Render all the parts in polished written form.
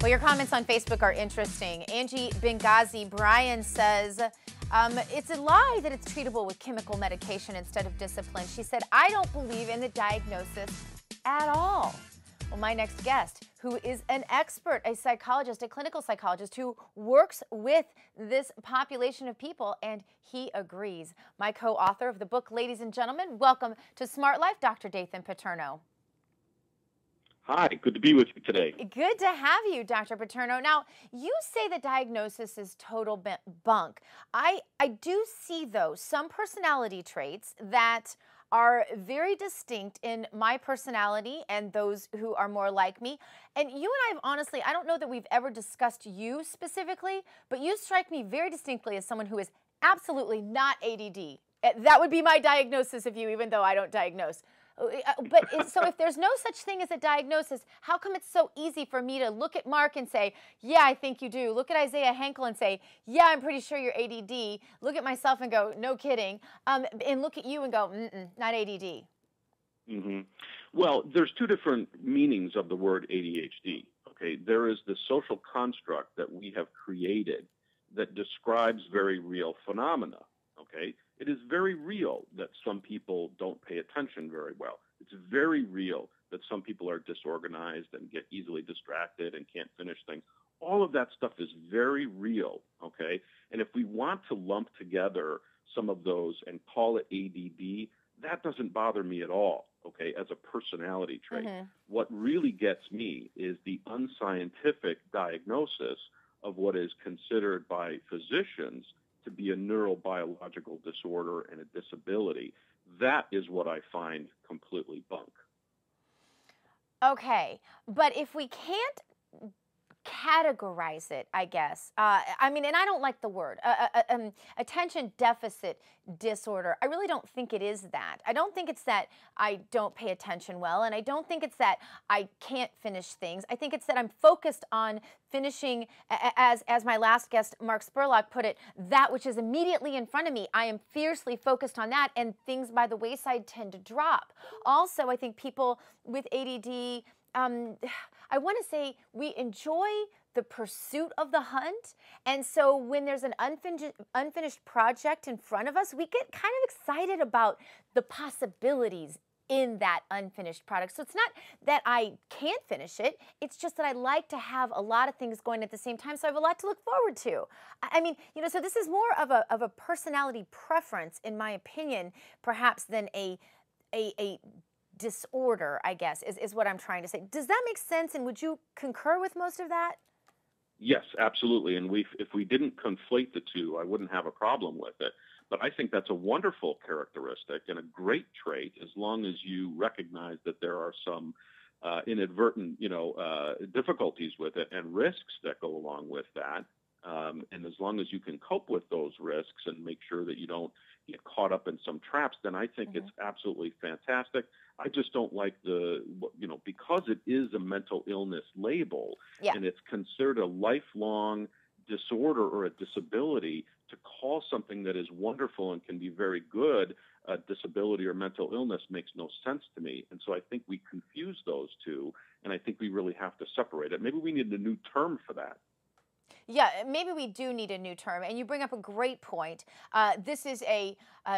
Well, your comments on Facebook are interesting. Angie Benghazi Brian says, it's a lie that it's treatable with chemical medication instead of discipline. She said, I don't believe in the diagnosis at all. Well, my next guest, who is an expert, a psychologist, a clinical psychologist who works with this population of people, and he agrees. My co-author of the book, ladies and gentlemen, welcome to Smart Life, Dr. Dathan Paterno. Hi, good to be with you today. Good to have you, Dr. Paterno. Now, you say the diagnosis is total bunk. I do see, though, some personality traits that are very distinct in my personality and those who are more like me. And you and I, honestly, I don't know that we've ever discussed you specifically, but you strike me very distinctly as someone who is absolutely not ADD. That would be my diagnosis of you, even though I don't diagnose. But so if there's no such thing as a diagnosis, how come it's so easy for me to look at Mark and say, yeah, I think you do. Look at Isaiah Henkel and say, yeah, I'm pretty sure you're ADD. Look at myself and go, no kidding. And look at you and go, not ADD. Mm-hmm. Well, there's two different meanings of the word ADHD. Okay, there is the social construct that we have created that describes very real phenomena. Okay. It is very real that some people don't pay attention very well. It's very real that some people are disorganized and get easily distracted and can't finish things. All of that stuff is very real, okay? And if we want to lump together some of those and call it ADD, that doesn't bother me at all, okay, as a personality trait. Mm-hmm. What really gets me is the unscientific diagnosis of what is considered by physicians to be a neurobiological disorder and a disability. That is what I find completely bunk. Okay, but if we can't categorize it, I guess. I mean, and I don't like the word attention deficit disorder. I really don't think it is that. I don't think it's that I don't pay attention well, and I don't think it's that I can't finish things. I think it's that I'm focused on finishing, as my last guest, Mark Spurlock, put it, that which is immediately in front of me. I am fiercely focused on that, and things by the wayside tend to drop. Also, I think people with ADD, I want to say we enjoy the pursuit of the hunt. And so when there's an unfinished project in front of us, we get kind of excited about the possibilities in that unfinished product. So it's not that I can't finish it. It's just that I like to have a lot of things going at the same time. So I have a lot to look forward to. I mean, you know, so this is more of a personality preference, in my opinion, perhaps than a disorder, I guess, is what I'm trying to say. Does that make sense? And would you concur with most of that? Yes, absolutely. And if we didn't conflate the two, I wouldn't have a problem with it. But I think that's a wonderful characteristic and a great trait, as long as you recognize that there are some inadvertent, difficulties with it and risks that go along with that. And as long as you can cope with those risks and make sure that you don't get caught up in some traps, then I think it's absolutely fantastic. I just don't like because it is a mental illness label and it's considered a lifelong disorder or a disability, to call something that is wonderful and can be very good a disability or mental illness makes no sense to me. And so I think we confuse those two, and I think we really have to separate it. Maybe we need a new term for that. Yeah, maybe we do need a new term, and you bring up a great point. This is a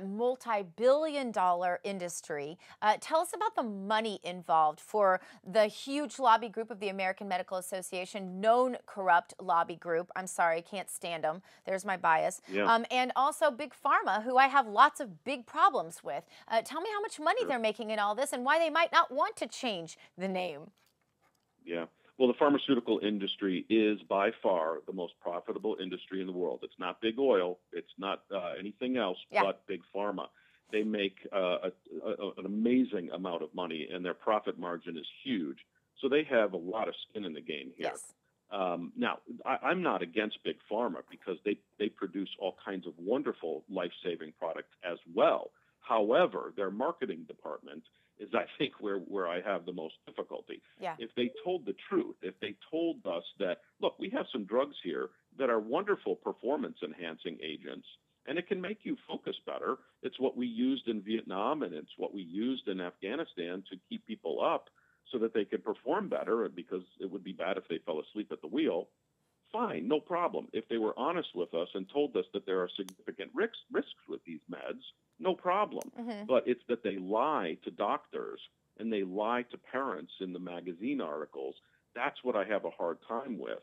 multi-billion-dollar industry. Tell us about the money involved for the huge lobby group of the American Medical Association, known corrupt lobby group. I'm sorry, can't stand them. There's my bias. Yeah. And also Big Pharma, who I have lots of big problems with. Tell me how much money they're making in all this and why they might not want to change the name. Yeah. Well, the pharmaceutical industry is by far the most profitable industry in the world. It's not big oil. It's not anything else but big pharma. They make an amazing amount of money, and their profit margin is huge. So they have a lot of skin in the game here. Yes. Now, I'm not against big pharma because they produce all kinds of wonderful life-saving products as well. However, their marketing department is, I think, where I have the most difficulty. Yeah. If they told the truth, if they told us that, look, we have some drugs here that are wonderful performance-enhancing agents, and it can make you focus better. It's what we used in Vietnam, and it's what we used in Afghanistan to keep people up. so that they could perform better, because it would be bad if they fell asleep at the wheel, fine, no problem. If they were honest with us and told us that there are significant risks with these meds, no problem. But it's that they lie to doctors and they lie to parents in the magazine articles. That's what I have a hard time with.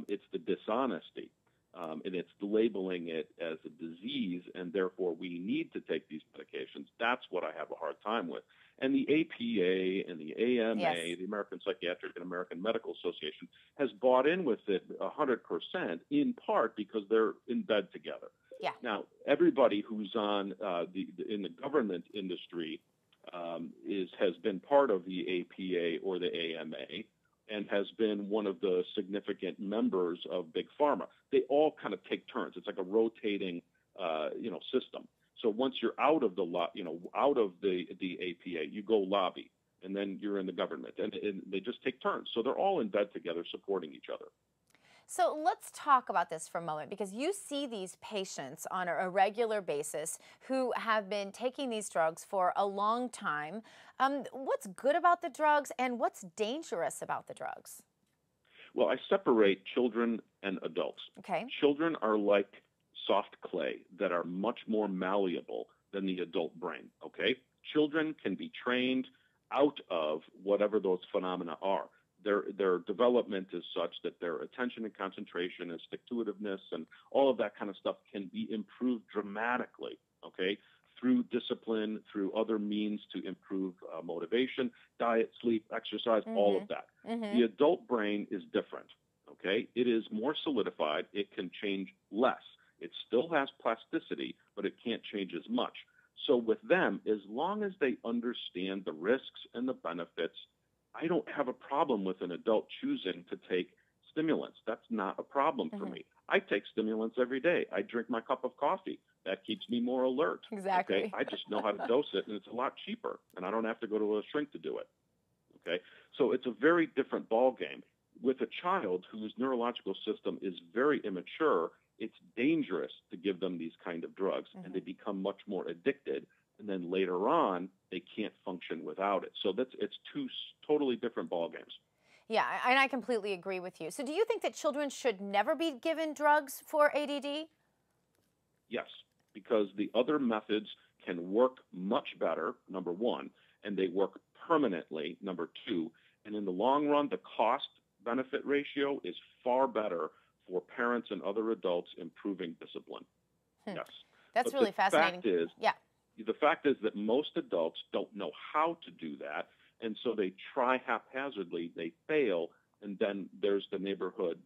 It's the dishonesty. And it's labeling it as a disease, and therefore we need to take these medications. That's what I have a hard time with. And the APA and the AMA, Yes. the American Psychiatric and American Medical Association, has bought in with it 100%, in part because they're in bed together. Yeah. Now, everybody who's on in the government industry has been part of the APA or the AMA, and has been one of the significant members of Big Pharma. They all kind of take turns. It's like a rotating, system. So once you're out of the APA, you go lobby, and then you're in the government, and they just take turns. So they're all in bed together, supporting each other. So let's talk about this for a moment, because you see these patients on a regular basis who have been taking these drugs for a long time. What's good about the drugs and what's dangerous about the drugs? Well, I separate children and adults. Okay. Children are like soft clay that are much more malleable than the adult brain, okay? Children can be trained out of whatever those phenomena are. Their development is such that their attention and concentration and stick-to-itiveness and all of that kind of stuff can be improved dramatically, okay, through discipline, through other means to improve motivation, diet, sleep, exercise, all of that. The adult brain is different, okay? It is more solidified. It can change less. It still has plasticity, but it can't change as much. So with them, as long as they understand the risks and the benefits, I don't have a problem with an adult choosing to take stimulants. That's not a problem for me. I take stimulants every day. I drink my cup of coffee. That keeps me more alert. Exactly. Okay? I just know how to dose it, and it's a lot cheaper, and I don't have to go to a shrink to do it. Okay? So it's a very different ballgame. With a child whose neurological system is very immature, it's dangerous to give them these kind of drugs, and they become much more addicted. And then later on, they can't function without it. So it's two totally different ball games. Yeah, and I completely agree with you. So do you think that children should never be given drugs for ADD? Yes, because the other methods can work much better, number one, and they work permanently, number two. And in the long run, the cost-benefit ratio is far better for parents and other adults improving discipline. Yes. That's really fascinating. The fact is that most adults don't know how to do that, and so they try haphazardly, they fail, and then there's the neighborhood,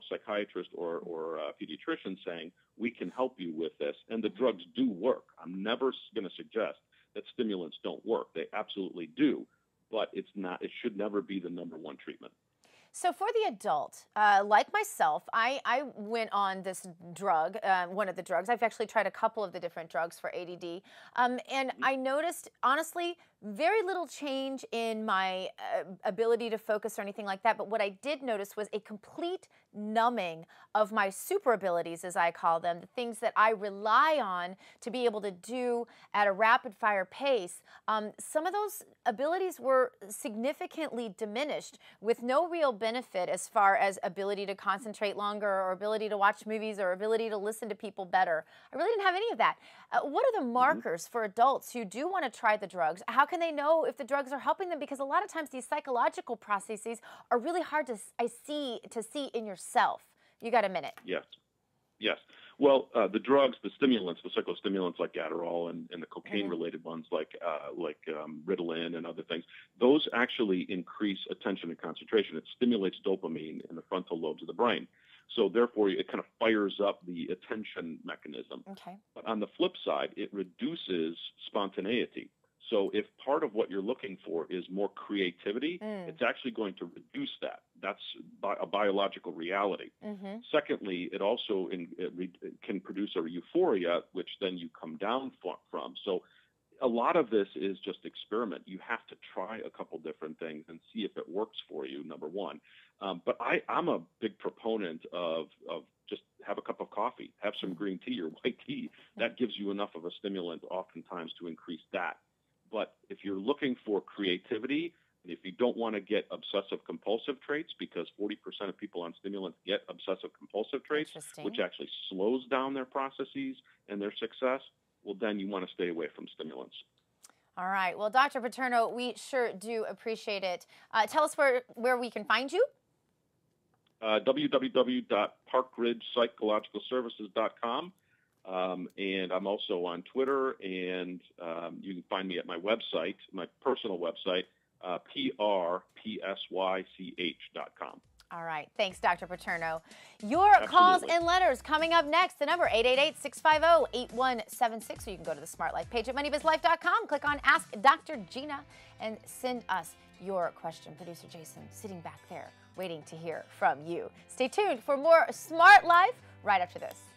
psychiatrist or pediatrician saying, we can help you with this, and the drugs do work. I'm never going to suggest that stimulants don't work. They absolutely do, but it should never be the number one treatment. So for the adult, like myself, I went on this drug, one of the drugs. I've actually tried a couple of the different drugs for ADD. And I noticed, honestly, very little change in my ability to focus or anything like that. But what I did notice was a complete numbing of my super abilities, as I call them, the things that I rely on to be able to do at a rapid fire pace. Some of those abilities were significantly diminished with no real benefit as far as ability to concentrate longer or ability to watch movies or ability to listen to people better. I really didn't have any of that. What are the markers for adults who do want to try the drugs? How can they know if the drugs are helping them? Because a lot of times these psychological processes are really hard to see in yourself. You got a minute? Yes. Yes. Well, the drugs, the stimulants, the psychostimulants like Adderall and the cocaine-related ones like Ritalin and other things, those actually increase attention and concentration. It stimulates dopamine in the frontal lobes of the brain. So therefore, it kind of fires up the attention mechanism. Okay. But on the flip side, it reduces spontaneity. So if part of what you're looking for is more creativity, it's actually going to reduce that. That's a biological reality. Secondly, it also can produce a euphoria, which then you come down from. So a lot of this is just experiment. You have to try a couple different things and see if it works for you, number one. But I'm a big proponent of just have a cup of coffee, have some green tea or white tea. That gives you enough of a stimulant oftentimes to increase that. But if you're looking for creativity, and if you don't want to get obsessive compulsive traits, because 40% of people on stimulants get obsessive compulsive traits, which actually slows down their processes and their success. Well, then you want to stay away from stimulants. All right. Well, Dr. Paterno, we sure do appreciate it. Tell us where we can find you. www.parkridgepsychologicalservices.com. And I'm also on Twitter, and you can find me at my website, my personal website, prpsych.com. All right. Thanks, Dr. Paterno. Your calls and letters coming up next. The number 888-650-8176. Or you can go to the Smart Life page at moneybizlife.com. Click on Ask Dr. Gina and send us your question. Producer Jason sitting back there waiting to hear from you. Stay tuned for more Smart Life right after this.